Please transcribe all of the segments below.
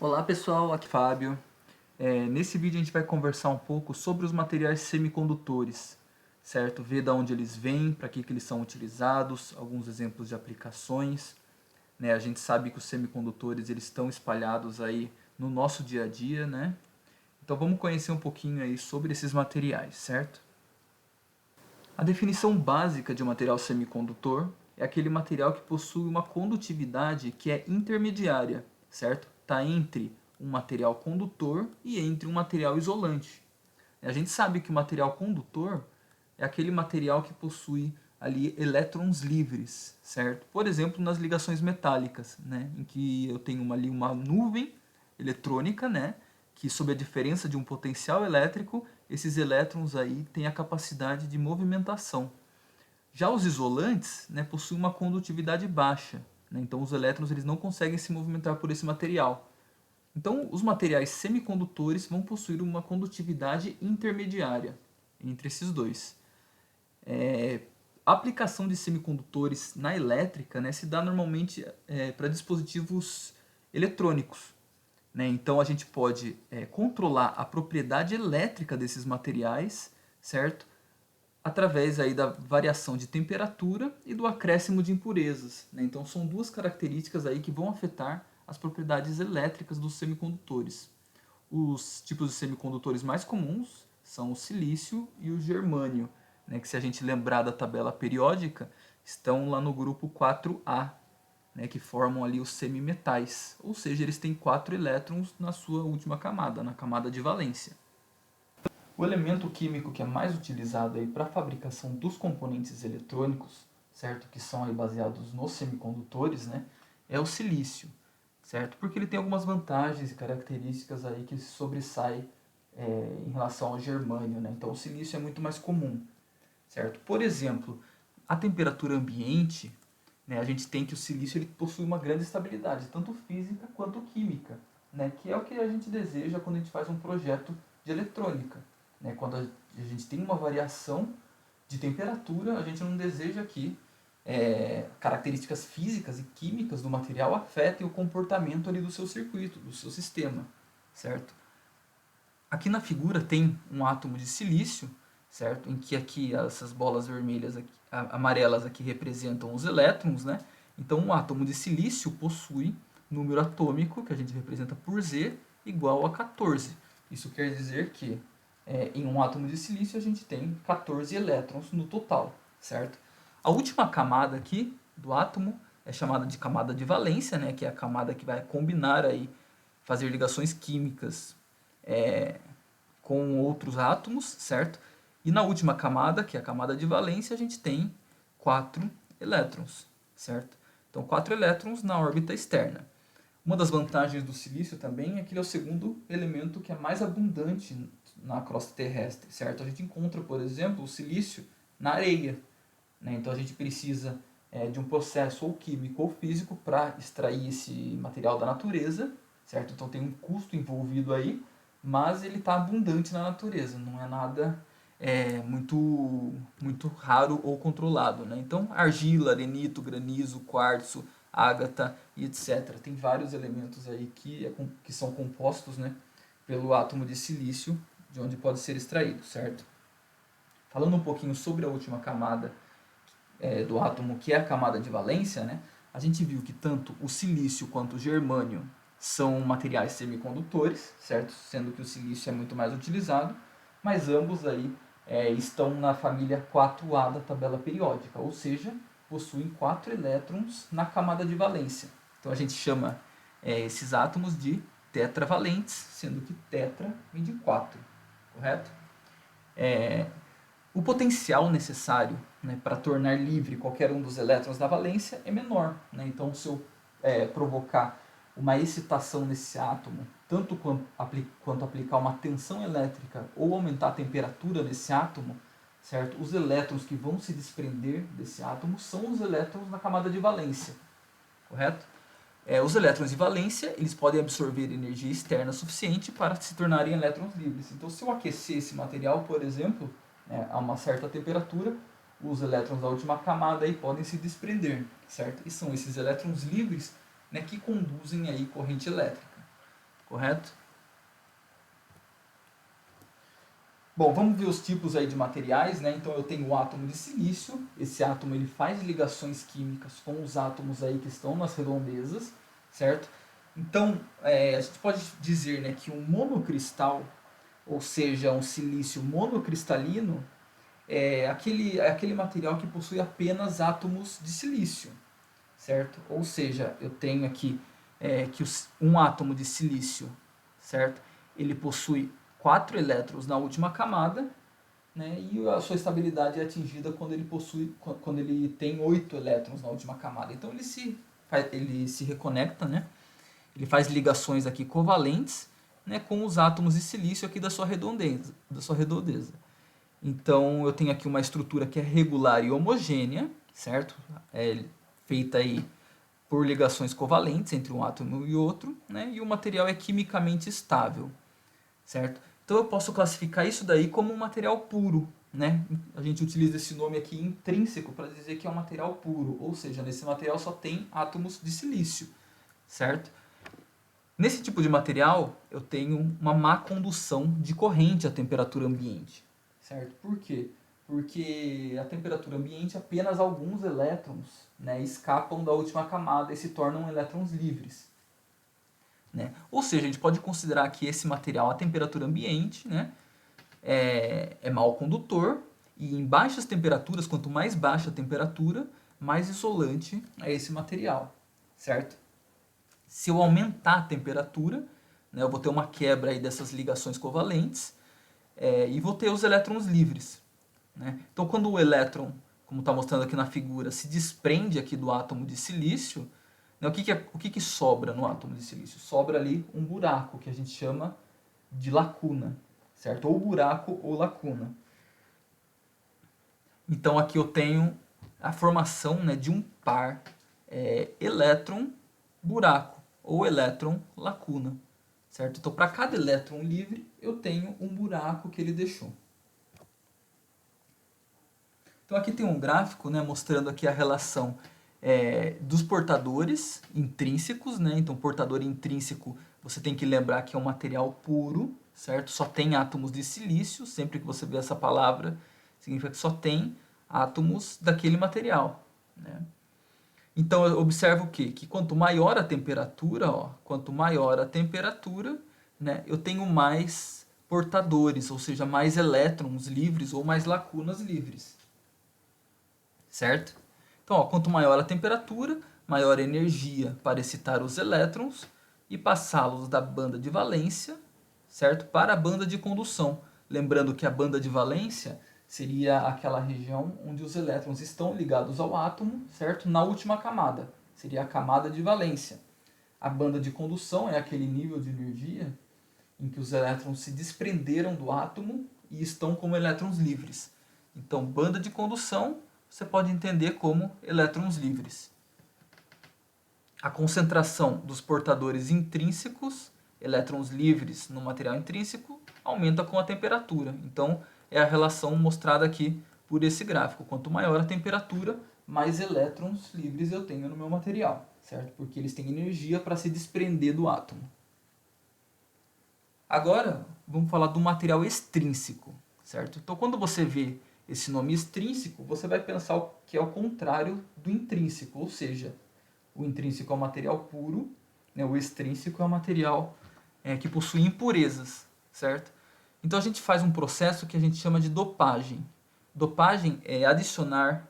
Olá pessoal, aqui é Fábio. Nesse vídeo a gente vai conversar um pouco sobre os materiais semicondutores, certo? Ver de onde eles vêm, para que eles são utilizados, alguns exemplos de aplicações. Né? A gente sabe que os semicondutores eles estão espalhados aí no nosso dia a dia, né? Então vamos conhecer um pouquinho aí sobre esses materiais, certo? A definição básica de um material semicondutor é aquele material que possui uma condutividade que é intermediária, certo? Está entre um material condutor e entre um material isolante. A gente sabe que o material condutor é aquele material que possui ali elétrons livres, certo? Por exemplo, nas ligações metálicas, né, em que eu tenho ali uma nuvem eletrônica, né, que sob a diferença de um potencial elétrico, esses elétrons aí têm a capacidade de movimentação. Já os isolantes, né, possuem uma condutividade baixa, né, então os elétrons eles não conseguem se movimentar por esse material. Então, os materiais semicondutores vão possuir uma condutividade intermediária entre esses dois. A aplicação de semicondutores na elétrica, né, se dá normalmente para dispositivos eletrônicos. Né? Então, a gente pode controlar a propriedade elétrica desses materiais, certo? Através aí da variação de temperatura e do acréscimo de impurezas. Né? Então, são duas características aí que vão afetar as propriedades elétricas dos semicondutores. Os tipos de semicondutores mais comuns são o silício e o germânio, né, que se a gente lembrar da tabela periódica, estão lá no grupo 4A, né, que formam ali os semimetais, ou seja, eles têm 4 elétrons na sua última camada, na camada de valência. O elemento químico que é mais utilizado para a fabricação dos componentes eletrônicos, certo, que são aí baseados nos semicondutores, né, é o silício, certo? Porque ele tem algumas vantagens e características aí que se sobressaem em relação ao germânio, né? Então o silício é muito mais comum, certo? Por exemplo, a temperatura ambiente, né, a gente tem que o silício ele possui uma grande estabilidade, tanto física quanto química, né, que é o que a gente deseja quando a gente faz um projeto de eletrônica. Né? Quando a gente tem uma variação de temperatura, a gente não deseja que características físicas e químicas do material afetem o comportamento ali do seu circuito, do seu sistema, certo? Aqui na figura tem um átomo de silício, certo? Em que aqui essas bolas vermelhas, aqui, amarelas aqui representam os elétrons, né? Então um átomo de silício possui número atômico, que a gente representa por Z, igual a 14. Isso quer dizer que em um átomo de silício a gente tem 14 elétrons no total, certo? A última camada aqui do átomo é chamada de camada de valência, né? Que é a camada que vai combinar aí, fazer ligações químicas com outros átomos, certo? E na última camada, que é a camada de valência, a gente tem 4 elétrons, certo? Então, 4 elétrons na órbita externa. Uma das vantagens do silício também é que ele é o segundo elemento que é mais abundante na crosta terrestre, certo? A gente encontra, por exemplo, o silício na areia, né? Então a gente precisa de um processo ou químico ou físico para extrair esse material da natureza, certo? Então tem um custo envolvido aí, mas ele está abundante na natureza, não é nada muito raro ou controlado. Né? Então argila, arenito, granizo, quartzo, ágata e etc. Tem vários elementos aí que são compostos, né, pelo átomo de silício, de onde pode ser extraído, certo? Falando um pouquinho sobre a última camada do átomo, que é a camada de valência, né, a gente viu que tanto o silício quanto o germânio são materiais semicondutores, certo? Sendo que o silício é muito mais utilizado, mas ambos aí estão na família 4A da tabela periódica, ou seja, possuem 4 elétrons na camada de valência. Então a gente chama esses átomos de tetravalentes, sendo que tetra vem de 4, correto? O potencial necessário, né, para tornar livre qualquer um dos elétrons da valência é menor. Né? Então, se eu provocar uma excitação nesse átomo, tanto quanto aplicar uma tensão elétrica ou aumentar a temperatura nesse átomo, certo? Os elétrons que vão se desprender desse átomo são os elétrons na camada de valência, correto? Os elétrons de valência eles podem absorver energia externa suficiente para se tornarem elétrons livres. Então, se eu aquecer esse material, por exemplo, a uma certa temperatura, os elétrons da última camada aí podem se desprender, certo? E são esses elétrons livres, né, que conduzem aí corrente elétrica. correto? Bom, vamos ver os tipos aí de materiais, né? Então eu tenho o átomo de silício, esse átomo ele faz ligações químicas com os átomos aí que estão nas redondezas, certo? Então a gente pode dizer, né, que um monocristal, ou seja, um silício monocristalino, é aquele material que possui apenas átomos de silício, certo? Ou seja, eu tenho aqui um átomo de silício, certo? Ele possui 4 elétrons na última camada, né? E a sua estabilidade é atingida quando ele tem 8 elétrons na última camada. Então ele se reconecta, né? Ele faz ligações aqui covalentes, né, com os átomos de silício aqui da sua redondeza. Então eu tenho aqui uma estrutura que é regular e homogênea, certo? Feita aí por ligações covalentes entre um átomo e outro, né? E o material é quimicamente estável, certo? Então eu posso classificar isso daí como um material puro, né? A gente utiliza esse nome aqui intrínseco para dizer que é um material puro, ou seja, nesse material só tem átomos de silício, certo? Nesse tipo de material, eu tenho uma má condução de corrente à temperatura ambiente, certo? Por quê? Porque a temperatura ambiente apenas alguns elétrons, né, escapam da última camada e se tornam elétrons livres, né? Ou seja, a gente pode considerar que esse material à temperatura ambiente, né, é mau condutor e em baixas temperaturas, quanto mais baixa a temperatura, mais isolante é esse material, certo? Se eu aumentar a temperatura, né, eu vou ter uma quebra aí dessas ligações covalentes e vou ter os elétrons livres, né? Então, quando o elétron, como está mostrando aqui na figura, se desprende aqui do átomo de silício, né, o que sobra no átomo de silício? Sobra ali um buraco, que a gente chama de lacuna, certo? Ou buraco ou lacuna. Então, aqui eu tenho a formação, né, de um par elétron-buraco ou elétron-lacuna, certo? Então, para cada elétron livre, eu tenho um buraco que ele deixou. Então, aqui tem um gráfico, né, mostrando aqui a relação dos portadores intrínsecos, né? Então, portador intrínseco, você tem que lembrar que é um material puro, certo? Só tem átomos de silício, sempre que você vê essa palavra, significa que só tem átomos daquele material, né? Então, eu observo o quê? Que quanto maior a temperatura, ó, quanto maior a temperatura, né, eu tenho mais portadores, ou seja, mais elétrons livres ou mais lacunas livres, certo? Então, ó, quanto maior a temperatura, maior a energia para excitar os elétrons e passá-los da banda de valência, certo, para a banda de condução. Lembrando que a banda de valência seria aquela região onde os elétrons estão ligados ao átomo, certo? Na última camada, seria a camada de valência. A banda de condução é aquele nível de energia em que os elétrons se desprenderam do átomo e estão como elétrons livres. Então, banda de condução você pode entender como elétrons livres. A concentração dos portadores intrínsecos, elétrons livres no material intrínseco, aumenta com a temperatura. Então, é a relação mostrada aqui por esse gráfico. Quanto maior a temperatura, mais elétrons livres eu tenho no meu material, certo? Porque eles têm energia para se desprender do átomo. Agora, vamos falar do material extrínseco, certo? Então, quando você vê esse nome extrínseco, você vai pensar que é o contrário do intrínseco, ou seja, o intrínseco é um material puro, né? O extrínseco é um material que possui impurezas, certo? Então a gente faz um processo que a gente chama de dopagem. Dopagem é adicionar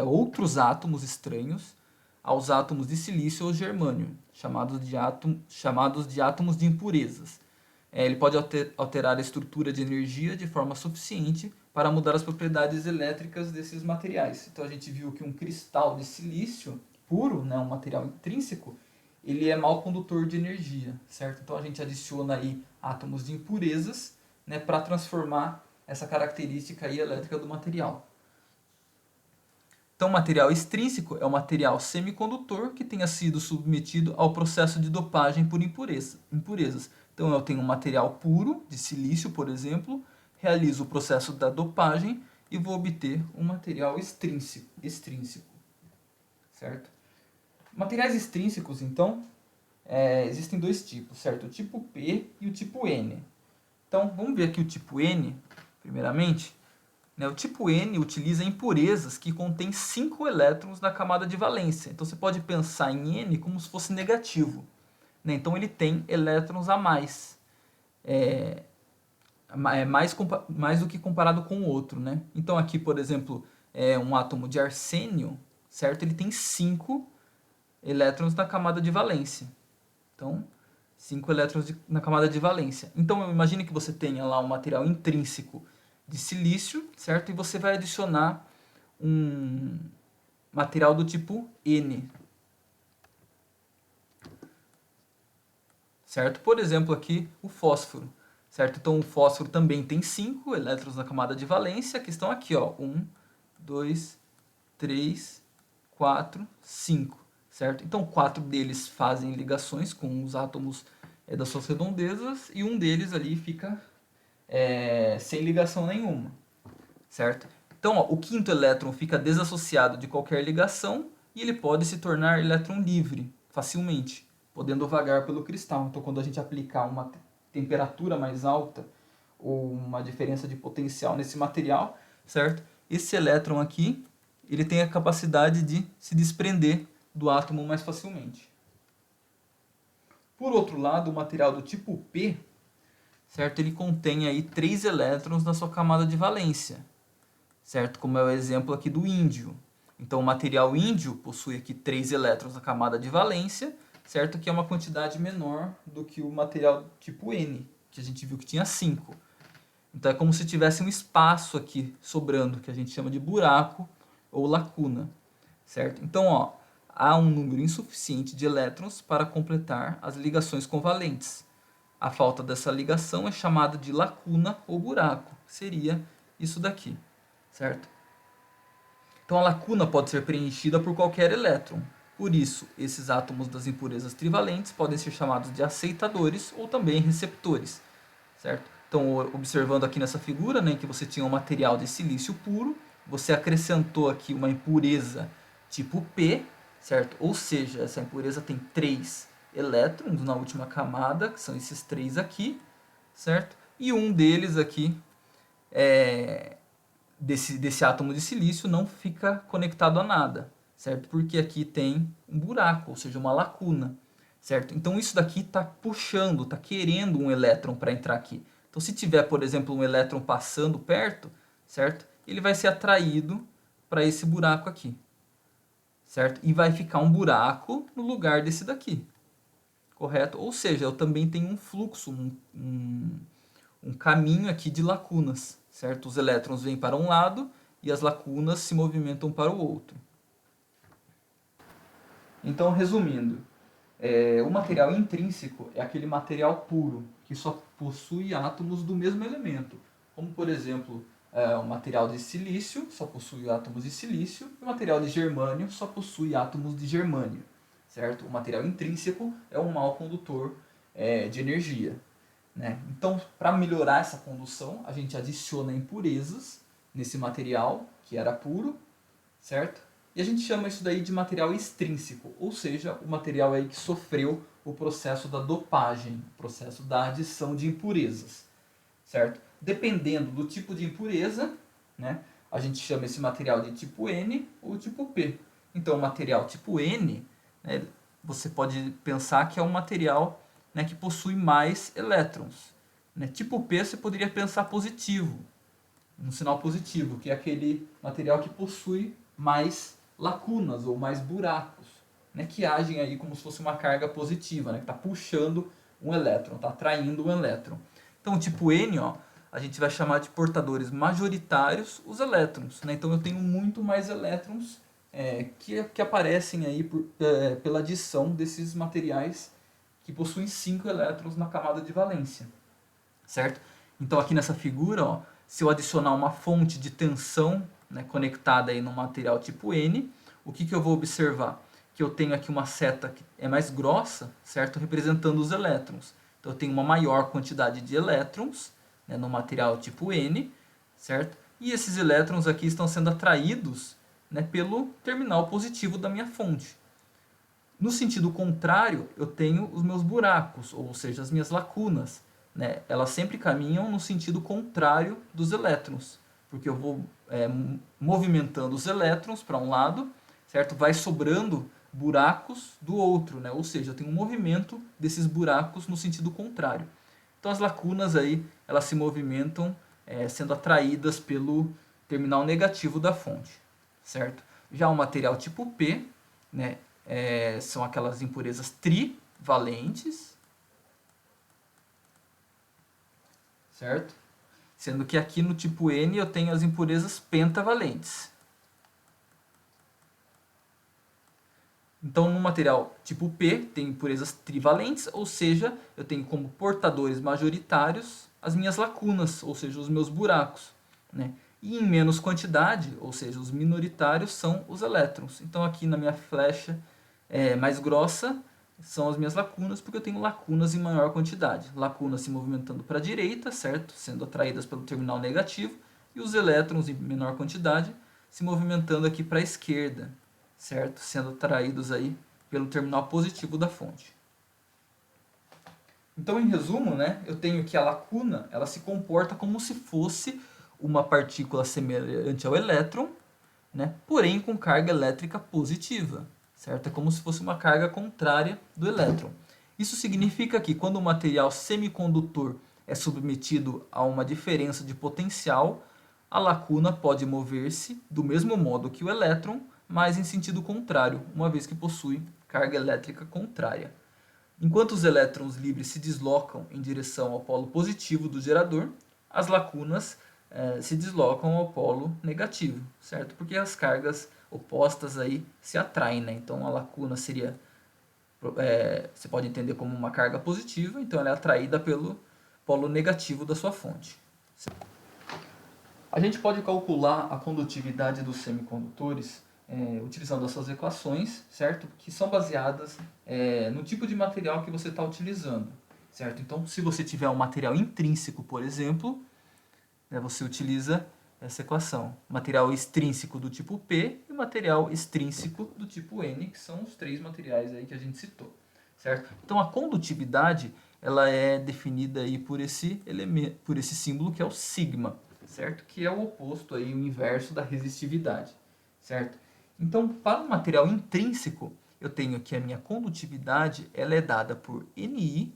outros átomos estranhos aos átomos de silício ou germânio, chamados de átomos de impurezas. Ele pode alterar a estrutura de energia de forma suficiente para mudar as propriedades elétricas desses materiais. Então a gente viu que um cristal de silício puro, né, um material intrínseco, ele é mau condutor de energia, certo? Então a gente adiciona aí átomos de impurezas, né, para transformar essa característica aí elétrica do material. Então, o material extrínseco é o material semicondutor que tenha sido submetido ao processo de dopagem por impurezas. Então, eu tenho um material puro, de silício, por exemplo, realizo o processo da dopagem e vou obter um material extrínseco, certo? Materiais extrínsecos, então, existem dois tipos, certo? O tipo P e o tipo N. Então, vamos ver aqui o tipo N, primeiramente. Né? O tipo N utiliza impurezas que contêm 5 elétrons na camada de valência. Então, você pode pensar em N como se fosse negativo. Né? Então, ele tem elétrons a mais. Mais do que comparado com o outro. Né? Então, aqui, por exemplo, um átomo de arsênio, certo? Ele tem 5 elétrons na camada de valência. Então, 5 elétrons na camada de valência. Então, imagine que você tenha lá um material intrínseco de silício, certo? E você vai adicionar um material do tipo N, certo? Por exemplo, aqui o fósforo, certo? Então, o fósforo também tem 5 elétrons na camada de valência, que estão aqui, ó, 1, 2, 3, 4, 5, certo? Então, 4 deles fazem ligações com os átomos das suas redondezas e um deles ali fica sem ligação nenhuma, certo? Então, ó, o quinto elétron fica desassociado de qualquer ligação e ele pode se tornar elétron livre facilmente, podendo vagar pelo cristal. Então, quando a gente aplicar uma temperatura mais alta ou uma diferença de potencial nesse material, certo? Esse elétron aqui, ele tem a capacidade de se desprender do átomo mais facilmente. Por outro lado, o material do tipo P, certo? Ele contém aí 3 elétrons na sua camada de valência, certo? Como é o exemplo aqui do índio. Então, o material índio possui aqui 3 elétrons na camada de valência, certo? Que é uma quantidade menor do que o material tipo N, que a gente viu que tinha 5. Então, é como se tivesse um espaço aqui sobrando, que a gente chama de buraco ou lacuna, certo? Então, ó, há um número insuficiente de elétrons para completar as ligações covalentes. A falta dessa ligação é chamada de lacuna ou buraco, seria isso daqui, certo? Então a lacuna pode ser preenchida por qualquer elétron. Por isso, esses átomos das impurezas trivalentes podem ser chamados de aceitadores ou também receptores, certo? Então, observando aqui nessa figura, né, que você tinha um material de silício puro, você acrescentou aqui uma impureza tipo P, certo? Ou seja, essa impureza tem 3 elétrons na última camada, que são esses 3 aqui, certo? E um deles aqui, desse átomo de silício, não fica conectado a nada, certo? Porque aqui tem um buraco, ou seja, uma lacuna, certo? Então isso daqui está puxando, está querendo um elétron para entrar aqui. Então se tiver, por exemplo, um elétron passando perto, certo? Ele vai ser atraído para esse buraco aqui, certo? E vai ficar um buraco no lugar desse daqui, correto? Ou seja, eu também tenho um fluxo, um caminho aqui de lacunas, certo? Os elétrons vêm para um lado e as lacunas se movimentam para o outro. Então, resumindo, o material intrínseco é aquele material puro, que só possui átomos do mesmo elemento. Como, por exemplo, o material de silício só possui átomos de silício, e o material de germânio só possui átomos de germânio, certo? O material intrínseco é um mau condutor de energia. Né? Então, para melhorar essa condução, a gente adiciona impurezas nesse material, que era puro, certo? E a gente chama isso daí de material extrínseco, ou seja, o material aí que sofreu o processo da dopagem, o processo da adição de impurezas, certo? Dependendo do tipo de impureza, né, a gente chama esse material de tipo N ou tipo P. Então, o material tipo N, né, você pode pensar que é um material, né, que possui mais elétrons. Né? Tipo P você poderia pensar positivo, um sinal positivo, que é aquele material que possui mais lacunas ou mais buracos, né, que agem aí como se fosse uma carga positiva, né, que está puxando um elétron, está atraindo um elétron. Então, o tipo N, ó, a gente vai chamar de portadores majoritários os elétrons. Né? Então, eu tenho muito mais elétrons que aparecem aí pela adição desses materiais que possuem 5 elétrons na camada de valência, certo? Então, aqui nessa figura, ó, se eu adicionar uma fonte de tensão, né, conectada aí no material tipo N, o que eu vou observar? Que eu tenho aqui uma seta que é mais grossa, certo? Representando os elétrons. Então, eu tenho uma maior quantidade de elétrons, né, no material tipo N, certo? E esses elétrons aqui estão sendo atraídos, né, pelo terminal positivo da minha fonte. No sentido contrário, eu tenho os meus buracos, ou seja, as minhas lacunas, né? Elas sempre caminham no sentido contrário dos elétrons, porque eu vou movimentando os elétrons para um lado, certo? Vai sobrando buracos do outro, né? Ou seja, eu tenho um movimento desses buracos no sentido contrário. Então as lacunas aí, elas se movimentam sendo atraídas pelo terminal negativo da fonte, certo? Já o material tipo P, né, são aquelas impurezas trivalentes, certo? Sendo que aqui no tipo N eu tenho as impurezas pentavalentes. Então, no material tipo P, tem impurezas trivalentes, ou seja, eu tenho como portadores majoritários as minhas lacunas, ou seja, os meus buracos, né? E em menos quantidade, ou seja, os minoritários, são os elétrons. Então, aqui na minha flecha mais grossa, são as minhas lacunas, porque eu tenho lacunas em maior quantidade. Lacunas se movimentando para a direita, certo? Sendo atraídas pelo terminal negativo, e os elétrons em menor quantidade se movimentando aqui para a esquerda, certo? Sendo atraídos aí pelo terminal positivo da fonte. Então, em resumo, né, eu tenho que a lacuna ela se comporta como se fosse uma partícula semelhante ao elétron, né, porém com carga elétrica positiva, certo? É como se fosse uma carga contrária do elétron. Isso significa que quando o material semicondutor é submetido a uma diferença de potencial, a lacuna pode mover-se do mesmo modo que o elétron, mas em sentido contrário, uma vez que possui carga elétrica contrária. Enquanto os elétrons livres se deslocam em direção ao polo positivo do gerador, as lacunas se deslocam ao polo negativo, certo? Porque as cargas opostas aí se atraem, né? Então a lacuna seria, você pode entender como uma carga positiva, então ela é atraída pelo polo negativo da sua fonte. A gente pode calcular a condutividade dos semicondutores utilizando essas equações, certo? Que são baseadas no tipo de material que você está utilizando, certo? Então, se você tiver um material intrínseco, por exemplo, você utiliza essa equação. Material extrínseco do tipo P e material extrínseco do tipo N, que são os três materiais aí que a gente citou, certo? Então, a condutividade ela é definida aí por esse elemento, por esse símbolo que é o sigma, certo? Que é o oposto aí, o inverso da resistividade, certo? Então, para o material intrínseco, eu tenho que a minha condutividade ela é dada por Ni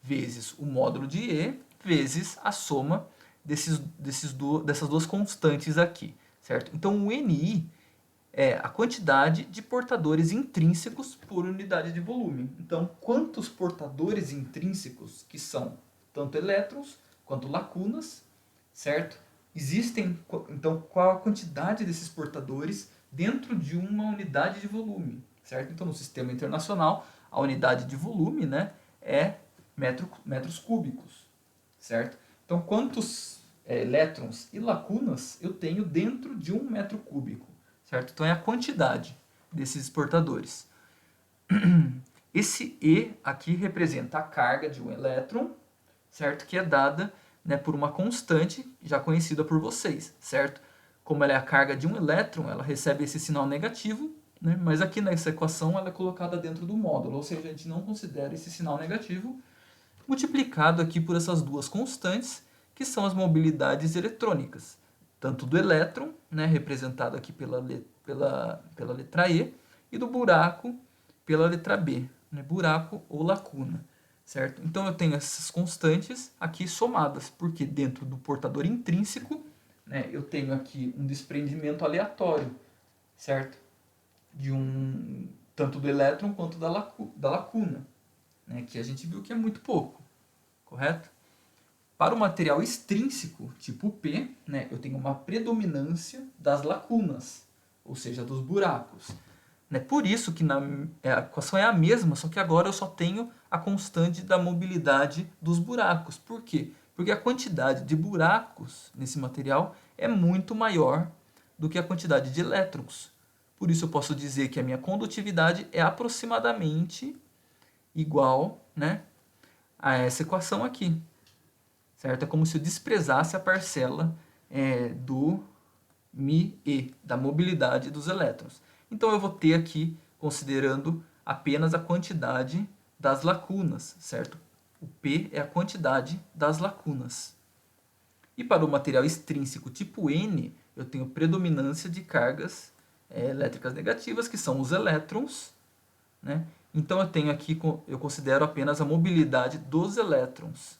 vezes o módulo de E vezes a soma dessas duas constantes aqui, certo? Então, o Ni é a quantidade de portadores intrínsecos por unidade de volume. Então, quantos portadores intrínsecos, que são tanto elétrons quanto lacunas, certo? Existem, então, qual a quantidade desses portadores dentro de uma unidade de volume, certo? Então, no sistema internacional, a unidade de volume, né, é metros cúbicos, certo? Então, quantos elétrons e lacunas eu tenho dentro de um metro cúbico, certo? Então, é a quantidade desses portadores. Esse E aqui representa a carga de um elétron, certo? Que é dada, né, por uma constante já conhecida por vocês, certo? Como ela é a carga de um elétron, ela recebe esse sinal negativo, né? Mas aqui nessa equação ela é colocada dentro do módulo, ou seja, a gente não considera esse sinal negativo, multiplicado aqui por essas duas constantes, que são as mobilidades eletrônicas, tanto do elétron, né, representado aqui pela letra E, e do buraco pela letra B, né, buraco ou lacuna, certo? Então eu tenho essas constantes aqui somadas, porque dentro do portador intrínseco, né, eu tenho aqui um desprendimento aleatório, certo? Tanto do elétron quanto da lacuna, né, que a gente viu que é muito pouco, correto? Para o material extrínseco, tipo P, né, eu tenho uma predominância das lacunas, ou seja, dos buracos. Né? Por isso que a equação é a mesma, só que agora eu só tenho a constante da mobilidade dos buracos. Por quê? Porque a quantidade de buracos nesse material é muito maior do que a quantidade de elétrons. Por isso eu posso dizer que a minha condutividade é aproximadamente igual, né, a essa equação aqui. Certo? É como se eu desprezasse a parcela do μe, da mobilidade dos elétrons. Então eu vou ter aqui, considerando apenas a quantidade das lacunas, certo? O P é a quantidade das lacunas. E para o material extrínseco tipo N, eu tenho predominância de cargas elétricas negativas, que são os elétrons, né? Então eu tenho aqui, eu considero apenas a mobilidade dos elétrons,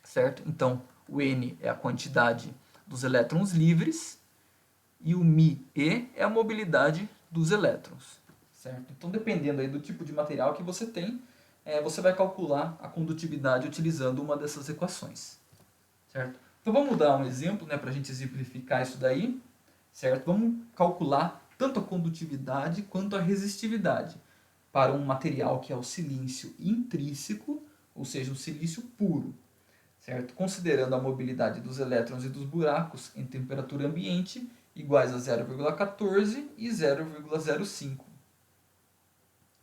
certo? Então o N é a quantidade dos elétrons livres e o μe é a mobilidade dos elétrons, certo? Então dependendo aí do tipo de material que você tem, você vai calcular a condutividade utilizando uma dessas equações, certo? Então vamos dar um exemplo, né, para a gente exemplificar isso daí, certo? Vamos calcular tanto a condutividade quanto a resistividade para um material que é o silício intrínseco, ou seja, o silício puro, certo? Considerando a mobilidade dos elétrons e dos buracos em temperatura ambiente iguais a 0,14 e 0,05,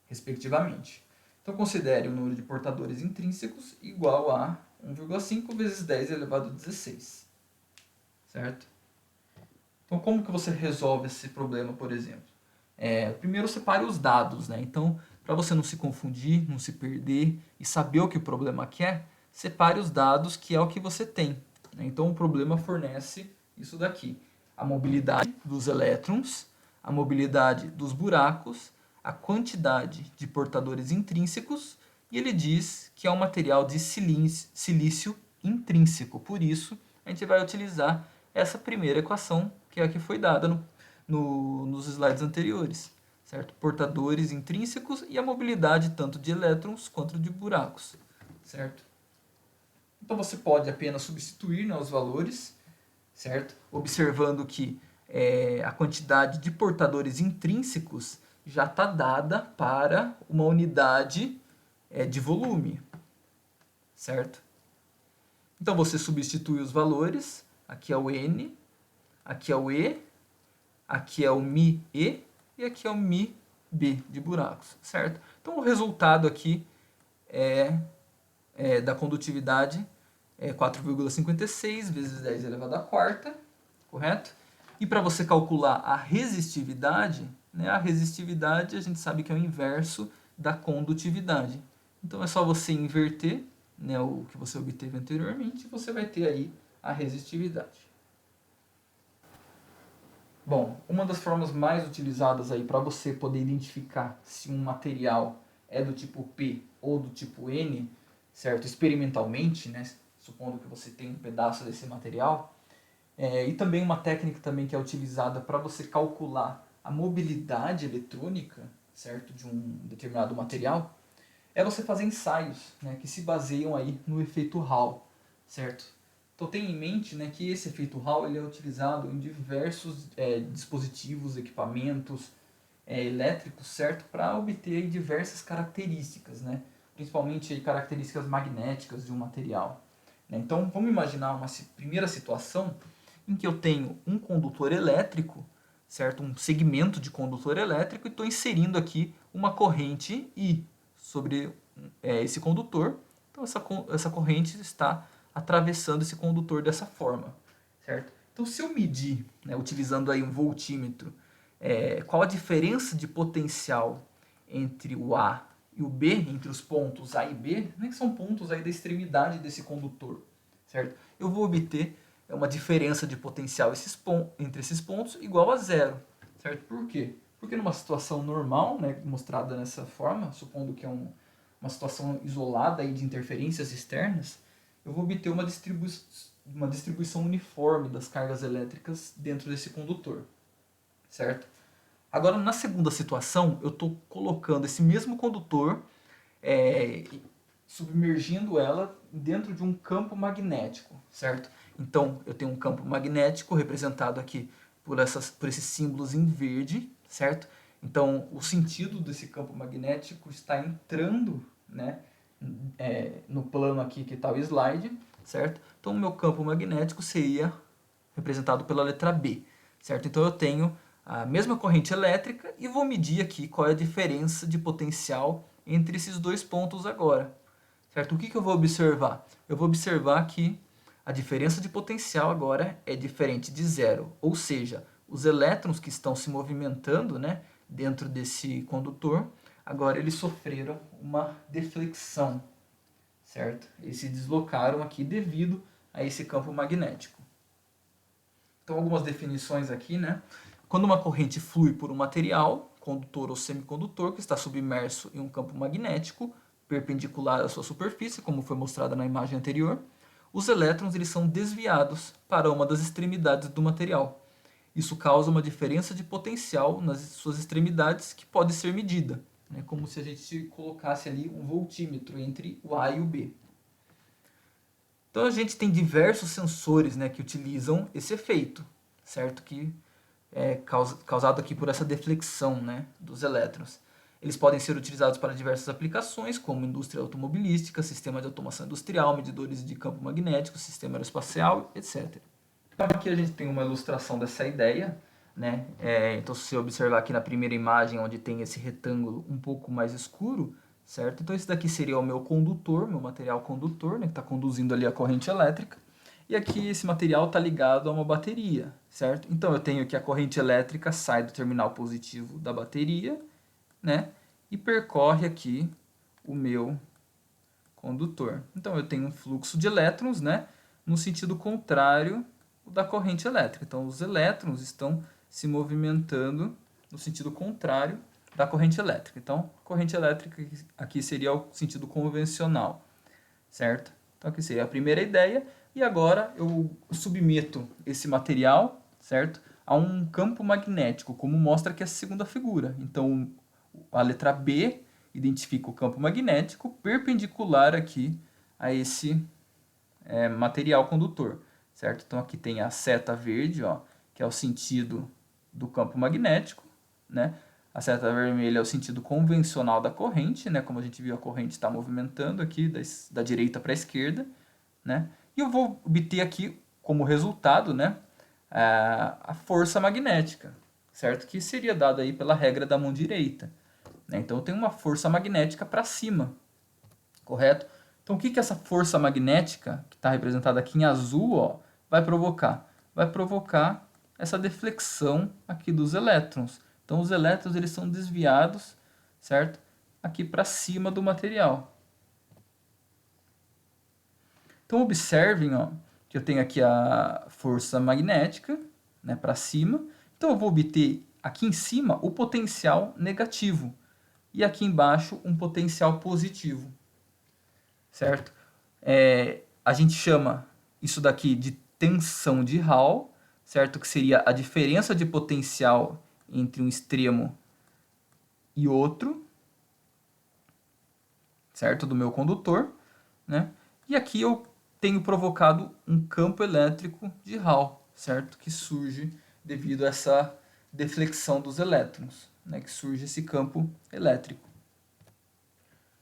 respectivamente. Então considere o número de portadores intrínsecos igual a 1,5 vezes 10 elevado a 16, certo? Então como que você resolve esse problema, por exemplo? Primeiro separe os dados, né? Então, para você não se confundir, não se perder e saber o que o problema quer, separe os dados que é o que você tem, né? Então o problema fornece isso daqui: a mobilidade dos elétrons, a mobilidade dos buracos, a quantidade de portadores intrínsecos, e ele diz que é um material de silício intrínseco. Por isso, a gente vai utilizar essa primeira equação, que é a que foi dada nos slides anteriores, certo? Portadores intrínsecos e a mobilidade tanto de elétrons quanto de buracos, certo? Então você pode apenas substituir, né, os valores, certo? Observando que a quantidade de portadores intrínsecos já está dada para uma unidade de volume, certo? Então você substitui os valores, aqui é o N, aqui é o E, aqui é o μe e aqui é o μb de buracos, certo? Então o resultado aqui da condutividade é 4,56 vezes 10 elevado à quarta, correto? E para você calcular a resistividade, né, a resistividade a gente sabe que é o inverso da condutividade. Então é só você inverter, né, o que você obteve anteriormente e você vai ter aí a resistividade. Bom, uma das formas mais utilizadas aí para você poder identificar se um material é do tipo P ou do tipo N, certo? Experimentalmente, né? Supondo que você tem um pedaço desse material. E também uma técnica também que é utilizada para você calcular a mobilidade eletrônica, certo? De um determinado material, é você fazer ensaios, né? Que se baseiam aí no efeito Hall, certo? Então tenha em mente, né, que esse efeito Hall ele é utilizado em diversos dispositivos, equipamentos elétricos, certo? Para obter aí, diversas características, né? Principalmente aí, características magnéticas de um material, né? Então vamos imaginar uma primeira situação em que eu tenho um condutor elétrico, certo? Um segmento de condutor elétrico e estou inserindo aqui uma corrente I sobre esse condutor. Então essa corrente está atravessando esse condutor dessa forma, certo? Então se eu medir, né, utilizando aí um voltímetro, qual a diferença de potencial entre o A e o B, entre os pontos A e B, né, que são pontos aí da extremidade desse condutor, certo? Eu vou obter uma diferença de potencial entre esses pontos igual a zero, certo? Por quê? Porque numa situação normal, né, mostrada dessa forma, supondo que é uma situação isolada aí de interferências externas, eu vou obter uma distribuição uniforme das cargas elétricas dentro desse condutor, certo? Agora, na segunda situação, eu estou colocando esse mesmo condutor, submergindo ela dentro de um campo magnético, certo? Então, eu tenho um campo magnético representado aqui por esses símbolos em verde, certo? Então, o sentido desse campo magnético está entrando, né, no plano aqui que está o slide, certo? Então, o meu campo magnético seria representado pela letra B, certo? Então, eu tenho a mesma corrente elétrica e vou medir aqui qual é a diferença de potencial entre esses dois pontos agora, certo? O que eu vou observar? Eu vou observar que a diferença de potencial agora é diferente de zero, ou seja, os elétrons que estão se movimentando, né, dentro desse condutor agora eles sofreram uma deflexão, certo? Eles se deslocaram aqui devido a esse campo magnético. Então, algumas definições aqui, né? Quando uma corrente flui por um material, condutor ou semicondutor, que está submerso em um campo magnético, perpendicular à sua superfície, como foi mostrado na imagem anterior, os elétrons eles são desviados para uma das extremidades do material. Isso causa uma diferença de potencial nas suas extremidades que pode ser medida, né? Como se a gente colocasse ali um voltímetro entre o A e o B. Então a gente tem diversos sensores, né, que utilizam esse efeito, certo? Que é causado aqui por essa deflexão, né, dos elétrons. Eles podem ser utilizados para diversas aplicações, como indústria automobilística, sistema de automação industrial, medidores de campo magnético, sistema aeroespacial, etc. Então aqui a gente tem uma ilustração dessa ideia, né? Então se você observar aqui na primeira imagem, onde tem esse retângulo um pouco mais escuro, certo? Então esse daqui seria o meu condutor, meu material condutor, né, que está conduzindo ali a corrente elétrica. E aqui esse material está ligado a uma bateria, certo? Então eu tenho que a corrente elétrica sai do terminal positivo da bateria, né? E percorre aqui o meu condutor. Então eu tenho um fluxo de elétrons, né? No sentido contrário da corrente elétrica. Então os elétrons estão se movimentando no sentido contrário da corrente elétrica. Então a corrente elétrica aqui seria o sentido convencional, certo? Então aqui seria a primeira ideia. E agora eu submeto esse material, certo, a um campo magnético, como mostra aqui a segunda figura. Então a letra B identifica o campo magnético perpendicular aqui a esse material condutor, certo? Então aqui tem a seta verde, ó, que é o sentido do campo magnético, né? A seta vermelha é o sentido convencional da corrente, né? Como a gente viu, a corrente está movimentando aqui da direita para a esquerda, né? E eu vou obter aqui como resultado, né, a força magnética, certo? Que seria dada aí pela regra da mão direita, né? Então eu tenho uma força magnética para cima, correto? Então o que essa força magnética, que está representada aqui em azul, ó, vai provocar? Vai provocar essa deflexão aqui dos elétrons. Então os elétrons eles são desviados, certo? Aqui para cima do material. Então observem, ó, que eu tenho aqui a força magnética, né, para cima. Então eu vou obter aqui em cima o potencial negativo e aqui embaixo um potencial positivo, certo? A gente chama isso daqui de tensão de Hall, certo? Que seria a diferença de potencial entre um extremo e outro, certo? Do meu condutor, né? E aqui eu tenho provocado um campo elétrico de Hall, certo? Que surge devido a essa deflexão dos elétrons, né? Que surge esse campo elétrico.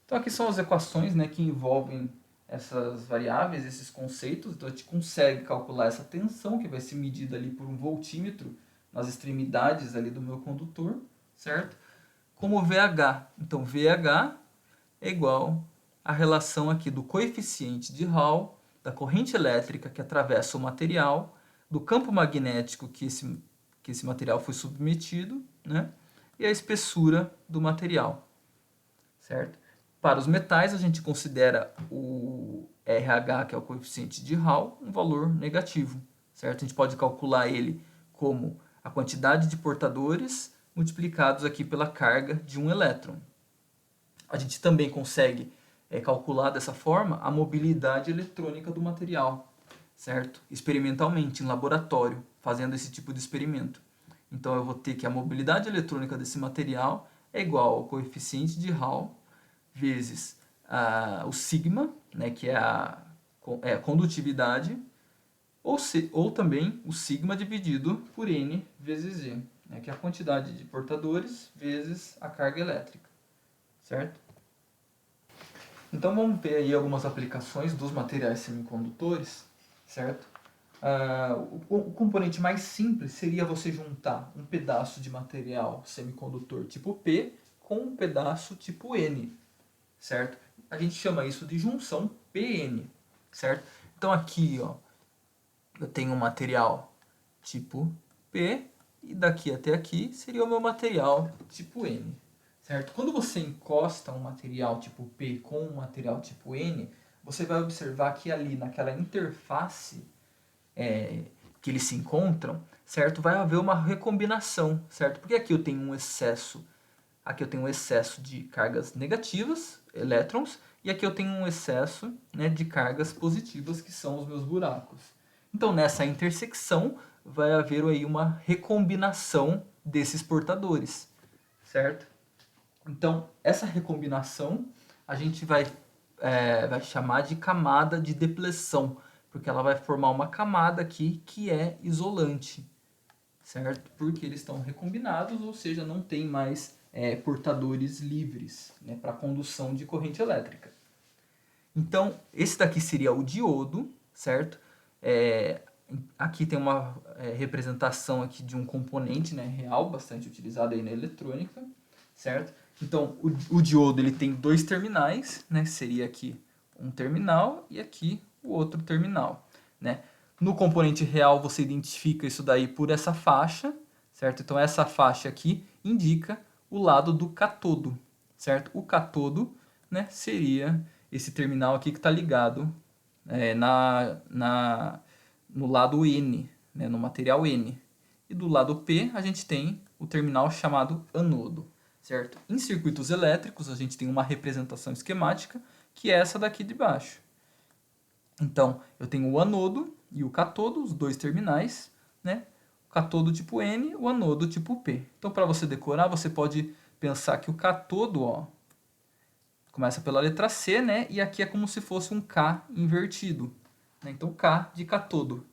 Então aqui são as equações, né, que envolvem essas variáveis, esses conceitos. Então a gente consegue calcular essa tensão que vai ser medida ali por um voltímetro nas extremidades ali do meu condutor, certo? Como VH. Então VH é igual à relação aqui do coeficiente de Hall, da corrente elétrica que atravessa o material, do campo magnético que esse material foi submetido, né? E a espessura do material, certo? Para os metais, a gente considera o RH, que é o coeficiente de Hall, um valor negativo, certo? A gente pode calcular ele como a quantidade de portadores multiplicados aqui pela carga de um elétron. A gente também consegue calcular dessa forma a mobilidade eletrônica do material, certo? Experimentalmente, em laboratório, fazendo esse tipo de experimento. Então eu vou ter que a mobilidade eletrônica desse material é igual ao coeficiente de Hall vezes o sigma, né, que é a condutividade, ou também o sigma dividido por N vezes Z, né, que é a quantidade de portadores vezes a carga elétrica, certo? Então vamos ver aí algumas aplicações dos materiais semicondutores, certo? O componente mais simples seria você juntar um pedaço de material semicondutor tipo P com um pedaço tipo N, certo? A gente chama isso de junção PN, certo? Então aqui, ó, eu tenho um material tipo P e daqui até aqui seria o meu material tipo N, certo? Quando você encosta um material tipo P com um material tipo N, você vai observar que ali naquela interface que eles se encontram, certo? Vai haver uma recombinação, certo? Porque aqui eu tenho um excesso de cargas negativas, elétrons, e aqui eu tenho um excesso, né, de cargas positivas, que são os meus buracos. Então, nessa intersecção, vai haver aí uma recombinação desses portadores, certo? Então, essa recombinação a gente vai chamar de camada de depleção, porque ela vai formar uma camada aqui que é isolante, certo? Porque eles estão recombinados, ou seja, não tem mais portadores livres, né, para condução de corrente elétrica. Então, esse daqui seria o diodo, certo? Aqui tem uma representação aqui de um componente, né, real, bastante utilizado aí na eletrônica, certo? Então, o diodo ele tem dois terminais, né? Seria aqui um terminal e aqui o outro terminal, né? No componente real você identifica isso daí por essa faixa, certo? Então essa faixa aqui indica o lado do catodo, certo? O catodo, né, seria esse terminal aqui que está ligado no lado N, né, no material N. E do lado P a gente tem o terminal chamado anodo, certo? Em circuitos elétricos a gente tem uma representação esquemática que é essa daqui de baixo. Então eu tenho o anodo e o catodo, os dois terminais, né? O catodo tipo N, o anodo tipo P. Então para você decorar você pode pensar que o catodo, ó, começa pela letra C, né? E aqui é como se fosse um K invertido, né? Então K de catodo.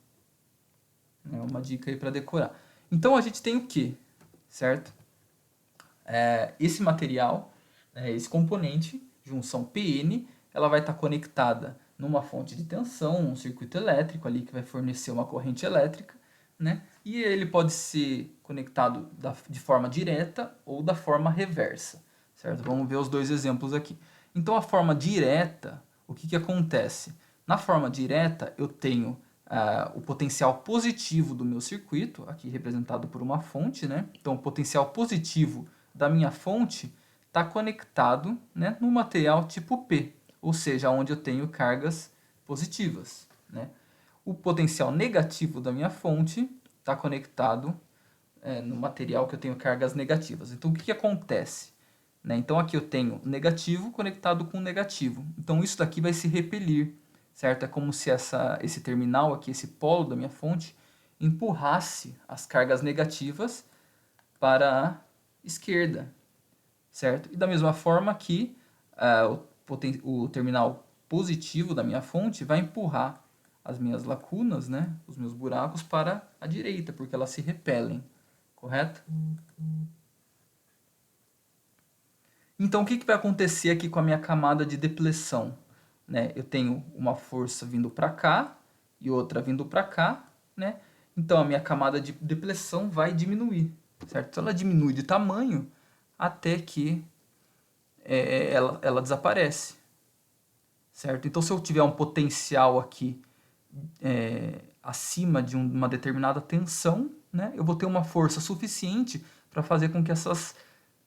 É uma dica aí para decorar. Então a gente tem o que, certo? Esse material, esse componente, junção PN, ela vai estar conectada numa fonte de tensão, um circuito elétrico ali que vai fornecer uma corrente elétrica, né? E ele pode ser conectado de forma direta ou da forma reversa, certo? Vamos ver os dois exemplos aqui. Então a forma direta, o que acontece? Na forma direta eu tenho o potencial positivo do meu circuito, aqui representado por uma fonte, né? Então o potencial positivo da minha fonte está conectado, né, no material tipo P, ou seja, onde eu tenho cargas positivas, né? O potencial negativo da minha fonte está conectado no material que eu tenho cargas negativas. Então, o que acontece? Né? Então, aqui eu tenho negativo conectado com negativo. Então, isso daqui vai se repelir, certo? É como se esse terminal aqui, esse polo da minha fonte, empurrasse as cargas negativas para a esquerda, certo? E da mesma forma que o terminal positivo da minha fonte vai empurrar as minhas lacunas, né, os meus buracos para a direita, porque elas se repelem, correto? Então, o que vai acontecer aqui com a minha camada de depleção? Né? Eu tenho uma força vindo para cá e outra vindo para cá, né? Então, a minha camada de depleção vai diminuir, certo? Então, ela diminui de tamanho até que ela desaparece, certo? Então, se eu tiver um potencial aqui acima de uma determinada tensão, né, eu vou ter uma força suficiente para fazer com que essas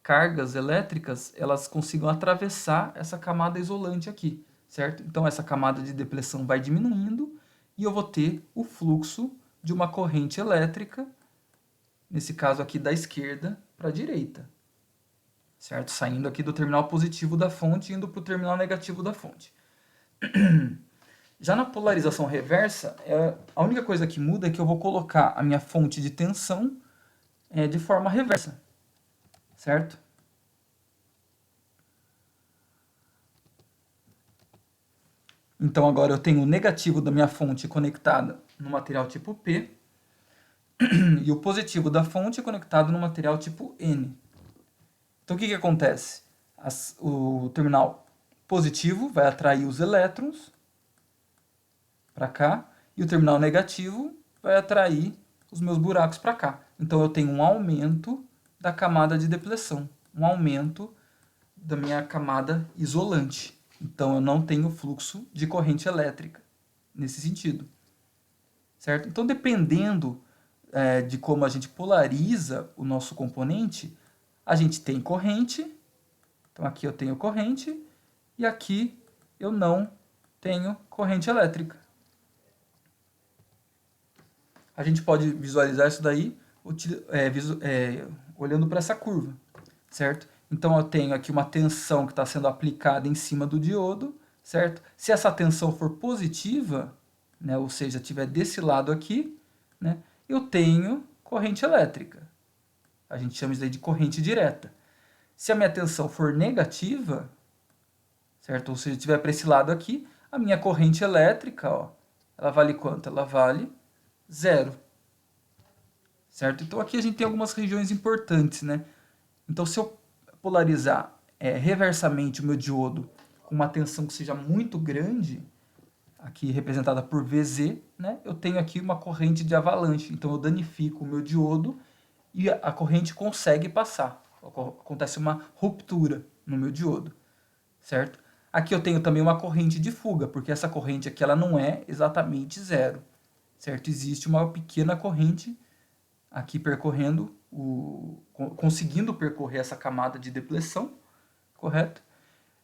cargas elétricas elas consigam atravessar essa camada isolante aqui, certo? Então, essa camada de depleção vai diminuindo e eu vou ter o fluxo de uma corrente elétrica, nesse caso aqui da esquerda para a direita, certo? Saindo aqui do terminal positivo da fonte e indo para o terminal negativo da fonte. Já na polarização reversa, a única coisa que muda é que eu vou colocar a minha fonte de tensão de forma reversa, certo? Então agora eu tenho o negativo da minha fonte conectada no material tipo P e o positivo da fonte conectado no material tipo N. Então o que acontece? O terminal positivo vai atrair os elétrons para cá e o terminal negativo vai atrair os meus buracos para cá. Então eu tenho um aumento da camada de depleção, um aumento da minha camada isolante. Então eu não tenho fluxo de corrente elétrica nesse sentido, certo? Então dependendo de como a gente polariza o nosso componente, a gente tem corrente Então aqui eu tenho corrente e aqui eu não tenho corrente elétrica. A gente pode visualizar isso daí olhando para essa curva, certo? Então eu tenho aqui uma tensão que está sendo aplicada em cima do diodo, certo? Se essa tensão for positiva, né, ou seja, estiver desse lado aqui, né, eu tenho corrente elétrica. A gente chama isso daí de corrente direta. Se a minha tensão for negativa, certo? Ou seja, estiver para esse lado aqui, a minha corrente elétrica, ó, ela vale quanto? Ela vale 0. Certo? Então aqui a gente tem algumas regiões importantes, né? Então se eu polarizar reversamente o meu diodo com uma tensão que seja muito grande, aqui representada por Vz, né? Eu tenho aqui uma corrente de avalanche. Então eu danifico o meu diodo e a corrente consegue passar. Acontece uma ruptura no meu diodo, certo? Aqui eu tenho também uma corrente de fuga, porque essa corrente aqui ela não é exatamente zero, certo? Existe uma pequena corrente aqui percorrendo, conseguindo percorrer essa camada de depleção, correto?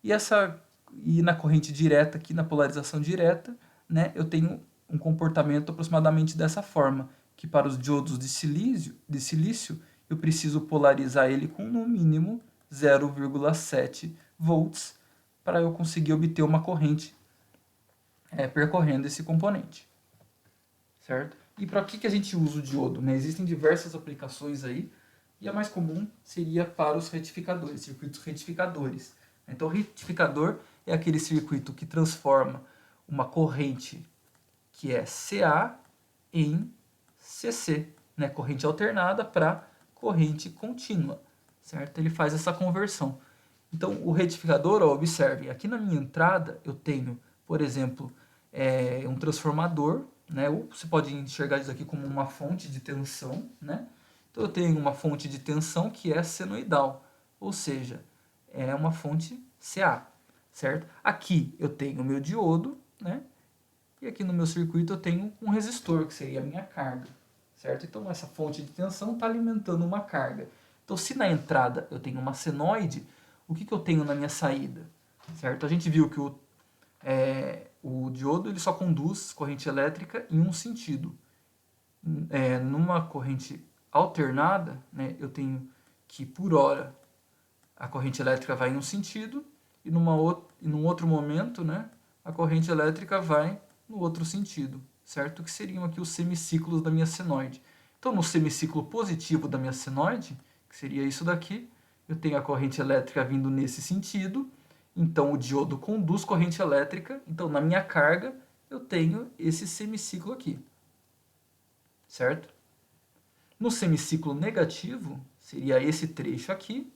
E na corrente direta, aqui na polarização direta, né, eu tenho um comportamento aproximadamente dessa forma, que para os diodos de silício eu preciso polarizar ele com no mínimo 0,7 volts para eu conseguir obter uma corrente percorrendo esse componente, certo? E para que a gente usa o diodo? Né? Existem diversas aplicações aí, e a mais comum seria para os retificadores, circuitos retificadores. Então, o retificador é aquele circuito que transforma uma corrente que é CA em CC, né? Corrente alternada para corrente contínua, certo? Ele faz essa conversão. Então, o retificador, ó, observe, aqui na minha entrada eu tenho, por exemplo, um transformador, né? Ou você pode enxergar isso aqui como uma fonte de tensão, né? Então eu tenho uma fonte de tensão que é senoidal, ou seja, é uma fonte CA, certo? Aqui eu tenho o meu diodo, né? E aqui no meu circuito eu tenho um resistor, que seria a minha carga, certo? Então essa fonte de tensão está alimentando uma carga. Então se na entrada eu tenho uma senoide, o que eu tenho na minha saída, certo? A gente viu que o diodo ele só conduz corrente elétrica em um sentido. Numa corrente alternada, né, eu tenho que por hora a corrente elétrica vai em um sentido e num outro momento, né, a corrente elétrica vai no outro sentido, certo? Que seriam aqui os semiciclos da minha senoide. Então, no semiciclo positivo da minha senoide, que seria isso daqui, eu tenho a corrente elétrica vindo nesse sentido, então o diodo conduz corrente elétrica, então na minha carga eu tenho esse semiciclo aqui, certo? No semiciclo negativo, seria esse trecho aqui,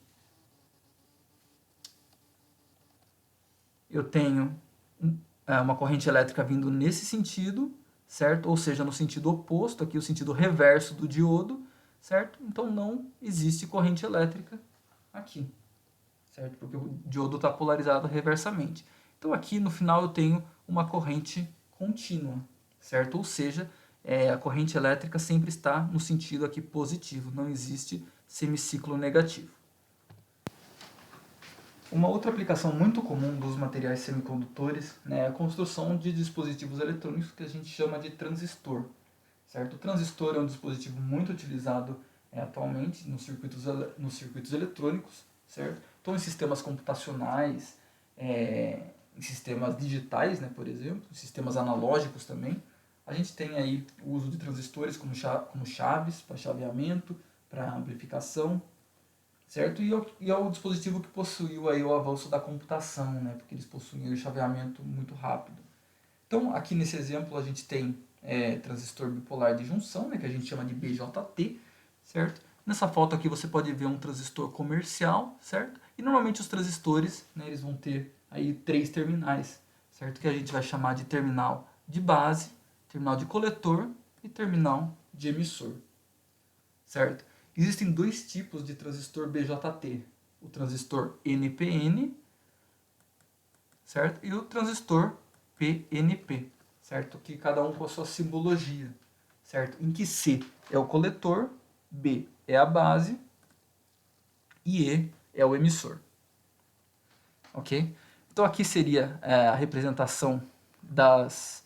eu tenho uma corrente elétrica vindo nesse sentido, certo? Ou seja, no sentido oposto, aqui o sentido reverso do diodo, certo? Então não existe corrente elétrica aqui, certo? Porque o diodo está polarizado reversamente. Então aqui no final eu tenho uma corrente contínua, certo? Ou seja, a corrente elétrica sempre está no sentido aqui positivo, não existe semiciclo negativo. Uma outra aplicação muito comum dos materiais semicondutores, né, é a construção de dispositivos eletrônicos que a gente chama de transistor. Certo? O transistor é um dispositivo muito utilizado atualmente nos circuitos eletrônicos, certo? Então, em sistemas computacionais, em sistemas digitais, né, por exemplo, em sistemas analógicos também, a gente tem aí o uso de transistores como chaves para chaveamento, para amplificação, certo? E é o dispositivo que possuiu aí o avanço da computação, né? Porque eles possuem o chaveamento muito rápido. Então, aqui nesse exemplo, a gente tem transistor bipolar de junção, né? Que a gente chama de BJT, certo? Nessa foto aqui você pode ver um transistor comercial, certo? E normalmente os transistores, né, eles vão ter aí 3 terminais, certo? Que a gente vai chamar de terminal de base, terminal de coletor e terminal de emissor, certo? Existem 2 tipos de transistor BJT, o transistor NPN, certo? E o transistor PNP, certo? Que cada um com a sua simbologia, certo? Em que C é o coletor, B é a base e E é o emissor, ok? Então aqui seria a representação das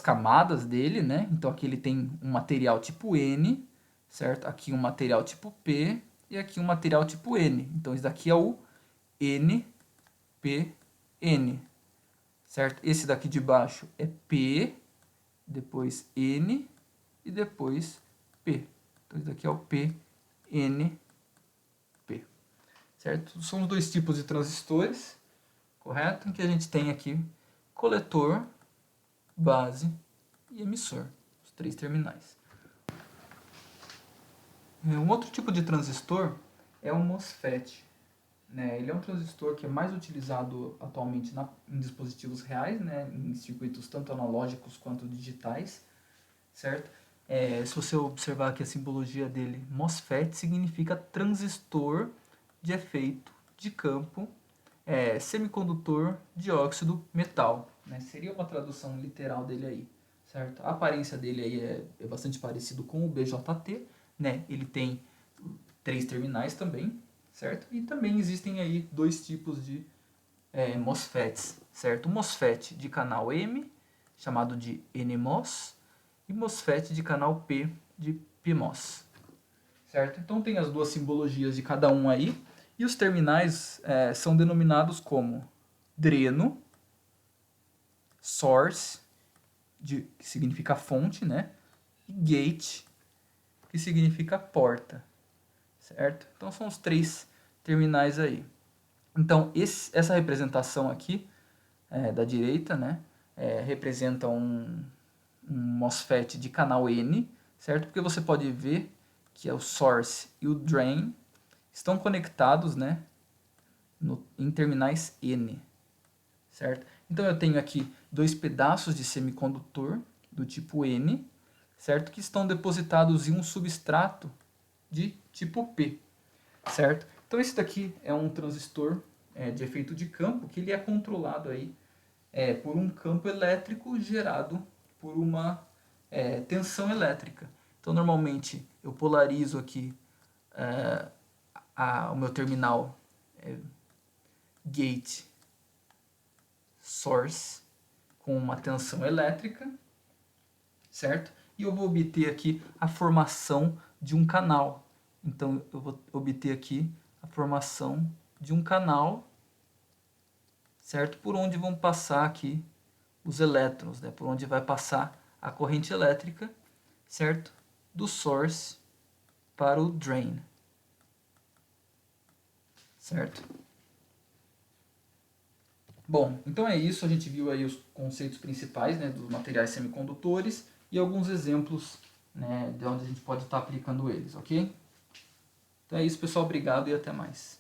camadas dele, né? Então aqui ele tem um material tipo N, certo? Aqui um material tipo P e aqui um material tipo N. Então isso daqui é o NPN, certo? Esse daqui de baixo é P, depois N e depois P. Então isso daqui é o PNP, certo? São os dois tipos de transistores, correto? Em que a gente tem aqui coletor, base e emissor, os três terminais. Um outro tipo de transistor é o MOSFET. Né? Ele é um transistor que é mais utilizado atualmente em dispositivos reais, né? Em circuitos tanto analógicos quanto digitais, certo? Se você observar aqui a simbologia dele, MOSFET significa transistor de efeito de campo semicondutor de óxido metal. Né? Seria uma tradução literal dele aí, certo? A aparência dele aí é bastante parecido com o BJT, né? Ele tem 3 terminais também, certo? E também existem aí 2 tipos de MOSFETs, certo? O MOSFET de canal M, chamado de NMOS, e MOSFET de canal P, de PMOS, certo? Então tem as duas simbologias de cada um aí, e os terminais são denominados como dreno, source, que significa fonte, né? E gate, que significa porta, certo? Então são os 3 terminais aí. Então essa representação aqui da direita, né? Representa um MOSFET de canal N, certo? Porque você pode ver que o source e o drain estão conectados, né, em terminais N, certo? Então eu tenho aqui 2 pedaços de semicondutor do tipo N, certo? Que estão depositados em um substrato de tipo P, certo? Então esse daqui é um transistor de efeito de campo que ele é controlado aí por um campo elétrico gerado por uma tensão elétrica. Então normalmente eu polarizo aqui o meu terminal gate source com uma tensão elétrica, certo? E eu vou obter aqui a formação de um canal. Então eu vou obter aqui a formação de um canal, certo? Por onde vão passar aqui os elétrons, né? Por onde vai passar a corrente elétrica, certo? Do source para o drain, certo? Bom, então é isso, a gente viu aí os conceitos principais, né, dos materiais semicondutores e alguns exemplos, né, de onde a gente pode estar aplicando eles, ok? Então é isso, pessoal, obrigado e até mais.